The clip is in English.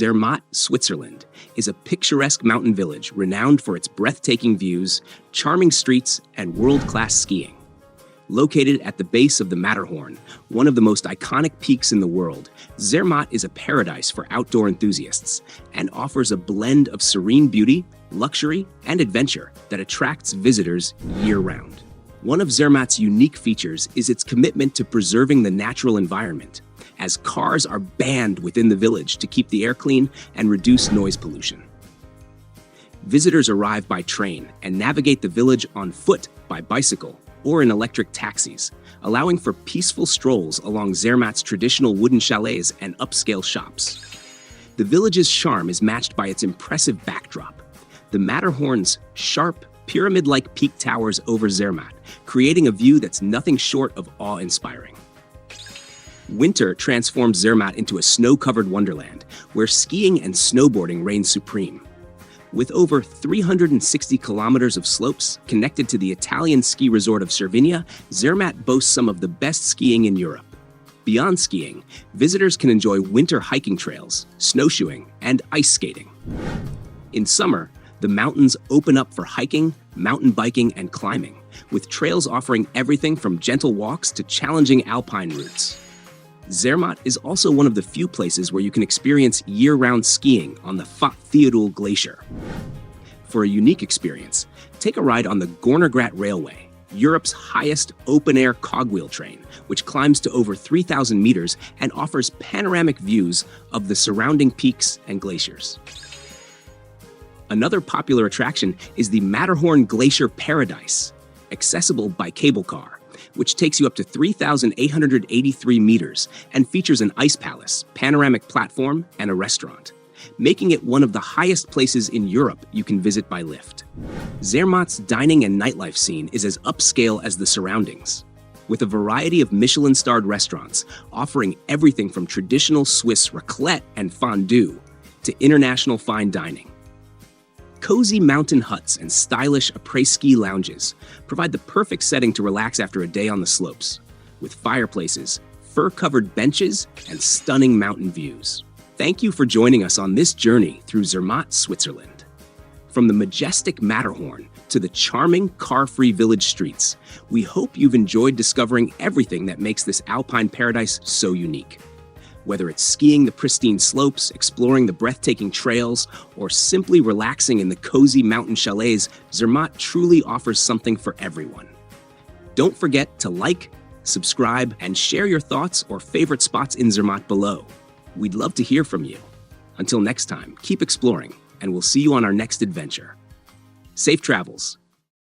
Zermatt, Switzerland, is a picturesque mountain village renowned for its breathtaking views, charming streets, and world-class skiing. Located at the base of the Matterhorn, one of the most iconic peaks in the world, Zermatt is a paradise for outdoor enthusiasts and offers a blend of serene beauty, luxury, and adventure that attracts visitors year-round. One of Zermatt's unique features is its commitment to preserving the natural environment, as cars are banned within the village to keep the air clean and reduce noise pollution. Visitors arrive by train and navigate the village on foot, by bicycle, or in electric taxis, allowing for peaceful strolls along Zermatt's traditional wooden chalets and upscale shops. The village's charm is matched by its impressive backdrop. The Matterhorn's sharp, pyramid-like peak towers over Zermatt, creating a view that's nothing short of awe-inspiring. Winter transforms Zermatt into a snow-covered wonderland, where skiing and snowboarding reign supreme. With over 360 kilometers of slopes connected to the Italian ski resort of Cervinia, Zermatt boasts some of the best skiing in Europe. Beyond skiing, visitors can enjoy winter hiking trails, snowshoeing, and ice skating. In summer, the mountains open up for hiking, mountain biking, and climbing, with trails offering everything from gentle walks to challenging Alpine routes. Zermatt is also one of the few places where you can experience year-round skiing on the Fondue Glacier. For a unique experience, take a ride on the Gornergrat Railway, Europe's highest open-air cogwheel train, which climbs to over 3,000 meters and offers panoramic views of the surrounding peaks and glaciers. Another popular attraction is the Matterhorn Glacier Paradise, accessible by cable car, which takes you up to 3,883 meters and features an ice palace, panoramic platform, and a restaurant, making it one of the highest places in Europe you can visit by lift. Zermatt's dining and nightlife scene is as upscale as the surroundings, with a variety of Michelin-starred restaurants offering everything from traditional Swiss raclette and fondue to international fine dining. Cozy mountain huts and stylish après-ski lounges provide the perfect setting to relax after a day on the slopes, with fireplaces, fur-covered benches, and stunning mountain views. Thank you for joining us on this journey through Zermatt, Switzerland. From the majestic Matterhorn to the charming car-free village streets, we hope you've enjoyed discovering everything that makes this Alpine paradise so unique. Whether it's skiing the pristine slopes, exploring the breathtaking trails, or simply relaxing in the cozy mountain chalets, Zermatt truly offers something for everyone. Don't forget to like, subscribe, and share your thoughts or favorite spots in Zermatt below. We'd love to hear from you. Until next time, keep exploring, and we'll see you on our next adventure. Safe travels.